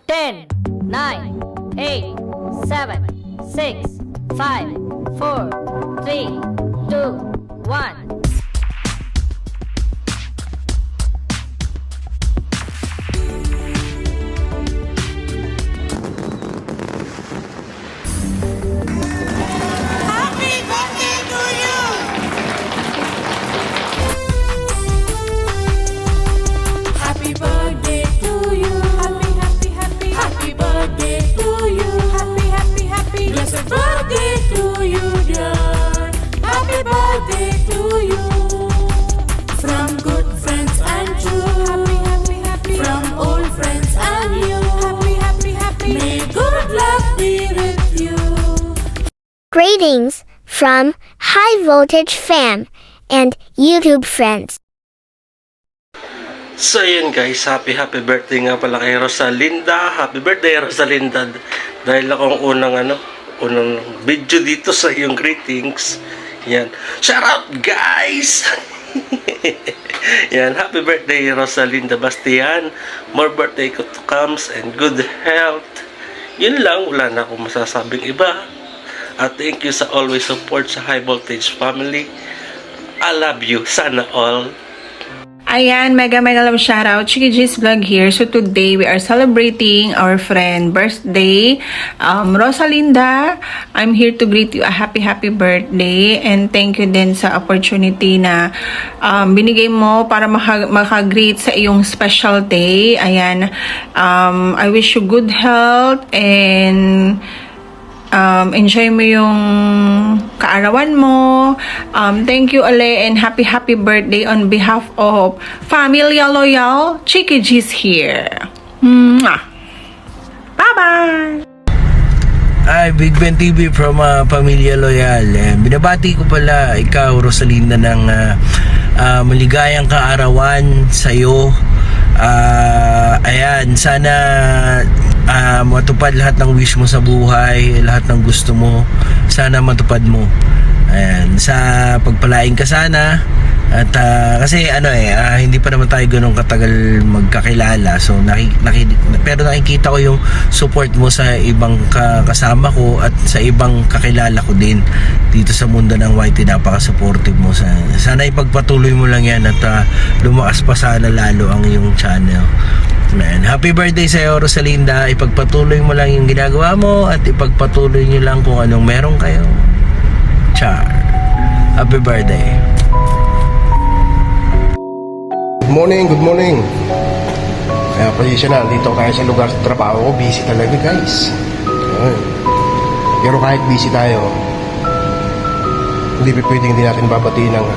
10, 9, 8, 7, 6, 5, 4, 3, 2, 1. Greetings from High Voltage Fam and YouTube friends. So yun guys, happy birthday nga pala kay Rosalinda. Happy birthday Rosalinda. Dahil akong unang video dito sa iyong greetings. Yan. Shout out guys! Yan, happy birthday Rosalinda Bastian. More birthday to comes and good health. Yun lang, wala na akong masasabing iba. At thank you sa always support sa High Voltage family. I love you. Sana all. Ayan, mega love shoutout. Chiki G's vlog here. So today we are celebrating our friend birthday, Rosalinda. I'm here to greet you a happy birthday and thank you din sa opportunity na binigay mo para maka-greet sa iyong special day. Ayan, I wish you good health and enjoy mo yung kaarawan mo. Thank you Ale and happy birthday on behalf of Familia Loyal. Chiki G's here. Mwah. Bye-bye! Hi, Big Ben TV from Pamilya Loyal. Binabati ko pala ikaw, Rosalinda, ng maligayang kaarawan sa'yo. Ayan, sana matupad lahat ng wish mo sa buhay, lahat ng gusto mo, sana matupad mo. Ayan, sa pagpalain ka sana. At kasi hindi pa naman tayo ganun katagal magkakilala. So pero nakikita ko yung support mo sa ibang kasama ko at sa ibang kakilala ko din dito sa mundo ng YT. Napaka-supportive mo. Sana ipagpatuloy mo lang yan at lumakas pa sana lalo ang iyong channel. Man, happy birthday sa iyo, Rosalinda. Ipagpatuloy mo lang yung ginagawa mo at ipagpatuloy nyo lang kung anong meron kayo. Char. Happy birthday. Good morning. Kaya pasensya na, dito kaya sa lugar sa trabaho ko, busy talaga guys. Ayun. Pero kahit busy tayo, hindi pwedeng hindi natin babatiin ng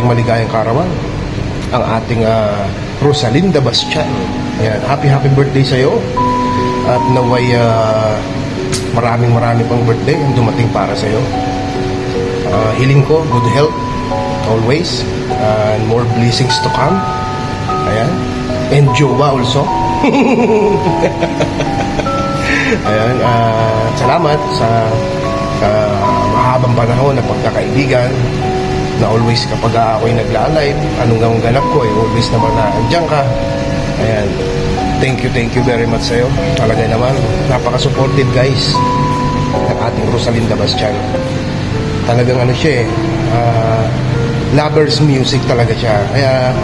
maligayang karawan ang ating Rosalinda Bastian. Ayan, happy birthday sa iyo. At naway maraming pang birthday ang dumating para sa iyo. Hiling ko, good health always, and more blessings to come. Ayan, and jowa also. Ayan, salamat sa mahabang panahon na pagkakaibigan na always kapag ako'y nagla-live, anong ganap ko always naman na andyan ka. Ayan, thank you very much sa'yo. Talaga naman, napaka-supportive guys ng ating Rosalinda Bastian. Talagang siya lovers music talaga siya. Kaya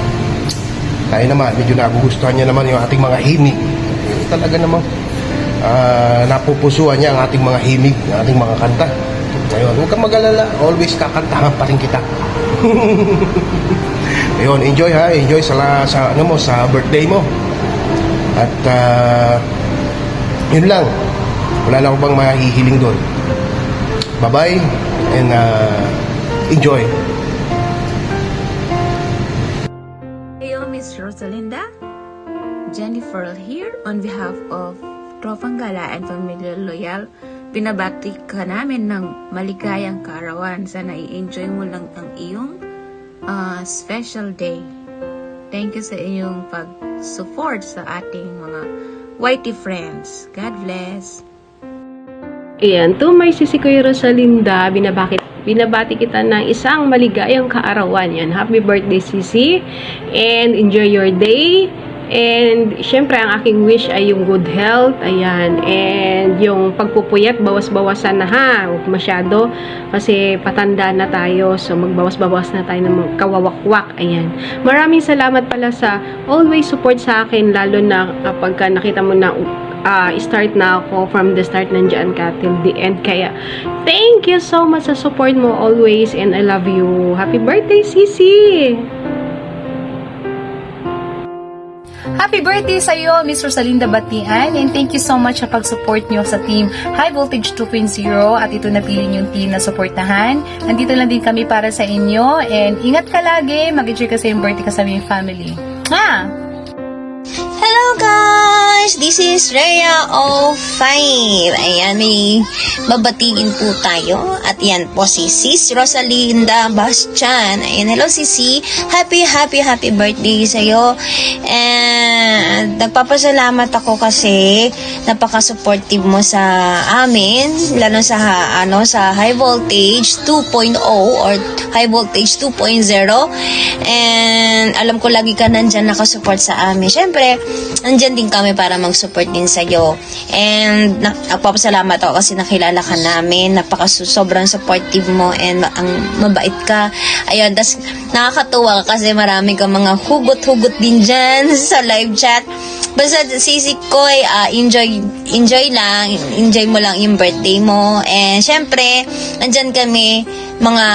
tayo naman, medyo nagugustuhan niya naman yung ating mga himig. Talaga naman napupusuan niya ang ating mga himig, ang ating mga kanta. Ayun, huwag kang mag-alala, always kakantahan pa rin kita. Ayun, enjoy sa birthday mo. At yun lang, wala na akong bang mahihiling doon. Bye-bye and enjoy. Hello, Miss Rosalinda. Jennifer here on behalf of Tropang Gala and Familia Loyal. Pinabati ka namin ng maligayang kaarawan. Sana i-enjoy mo lang ang iyong special day. Thank you sa iyong pag-support sa ating mga YT friends. God bless. Ayan, to my sisi ko Rosalinda, binabati kita ng isang maligayang kaarawan. Yan, happy birthday sisi and enjoy your day And syempre ang aking wish ay yung good health, ayan, and yung pagpupuyat bawas-bawasan na ha, huwag masyado kasi patanda na tayo, so magbawas-bawas na tayo ng mga kawawakwak, ayan. Maraming salamat pala sa always support sa akin, lalo na kapag nakita mo na start na ako, from the start nandiyan ka till the end, kaya thank you so much sa support mo always, and I love you. Happy birthday, Sisi! Happy birthday sa iyo, Miss Rosalinda Batian, and thank you so much sa pag-support nyo sa team High Voltage 2.0 at ito napili yung team na supportahan. Nandito lang din kami para sa inyo, and ingat ka lagi, mag-enjoy ka sa yung birthday kasama yung family. Hello guys! This is Rhea of 5. Ayan, may babatiin po tayo. At yan po si Sis Rosalinda Bastian. Ayan, hello Sisi. Happy birthday sa'yo. And nagpapasalamat ako kasi napaka-supportive mo sa amin. Lalo sa, sa High Voltage 2.0 or High Voltage 2.0. And alam ko lagi ka nandyan nakasupport sa amin. Siyempre, nandyan din kami para mag-support din sa'yo. And nagpapasalamat ako kasi nakilala ka namin. Sobrang supportive mo and ang mabait ka. Ayun, tas nakakatuwa kasi marami kang mga hugot-hugot din dyan sa live chat. Basta sisi ko enjoy mo lang yung birthday mo. And syempre, nandyan kami mga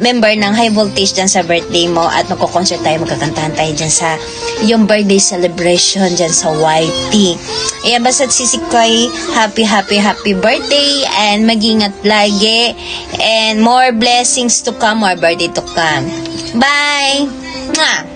member ng High Voltage dyan sa birthday mo at magko-concert tayo, magkakantahan tayo dyan sa yung birthday celebration dyan sa YT. Ayan, basta sisi ko happy birthday and mag-ingat lagi and more blessings to come, more birthday to come. Bye! Mwah!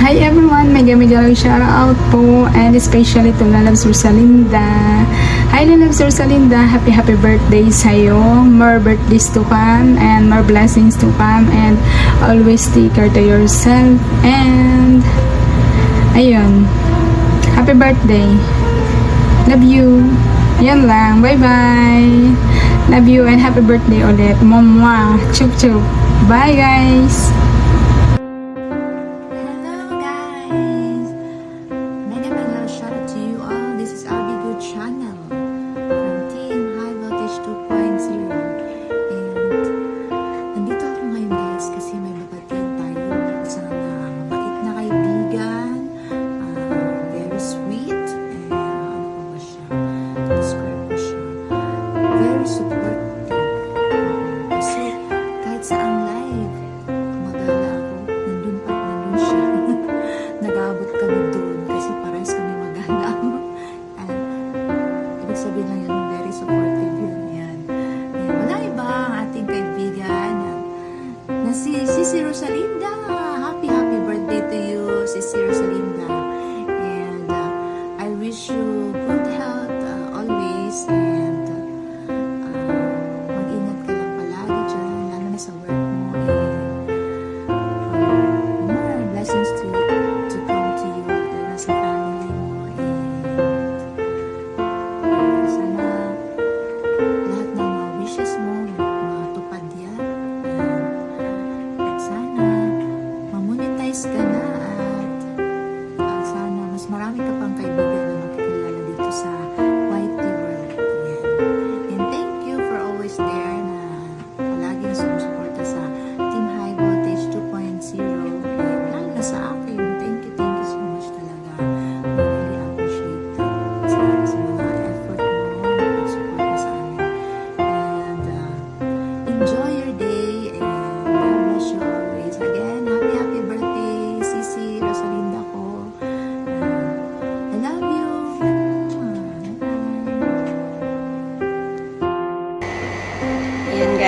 Hi everyone, mega shout out po, and especially to Lalabs Rosalinda. Hi Lalabs Rosalinda, happy birthday sa'yo. More birthdays to come and more blessings to come, and always take care to yourself. And ayun, happy birthday. Love you. Yan lang, bye bye. Love you and happy birthday ulit. Mwah, chup chup. Bye guys. Sisi Rosalinda, happy birthday to you, Sisi Rosalinda. And I wish you good health always, and mag-ingat ka lang palagi dyan, lalo na sa work mo, and more blessings to come to you, lalo na sa family mo, and sana lahat ng mga wishes mo matupad yan. Sana ma-monetize ka na at sana mas marami ka pang kaibigan na makikilala dito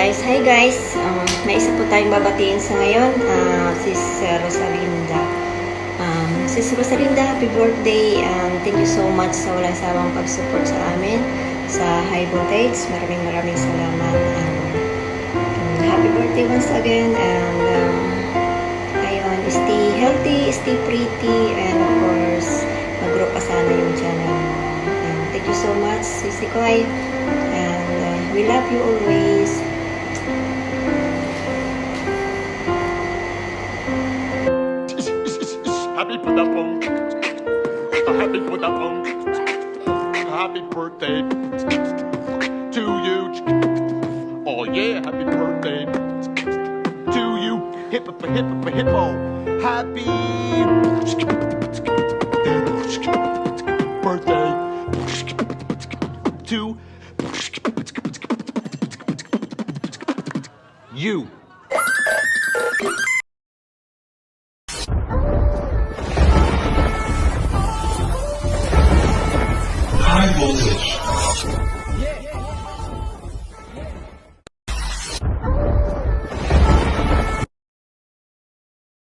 guys. Hi guys. May isa po tayong babatiin sa ngayon. Sis Rosalinda. Sis Rosalinda, happy birthday. Thank you so much sa walang sawang pag-support sa amin sa High Voltage. Maraming salamat. Happy birthday once again. And ayun, stay healthy, stay pretty, and of course, mag-grow pa sana yung channel mo. And thank you so much, Sisi Koy. And we love you always. Happy Pudapong. Happy Pudapong. Happy birthday to you. Oh yeah, happy birthday to you. Hippo, hippo, hippo. Happy birthday to you. High voltage.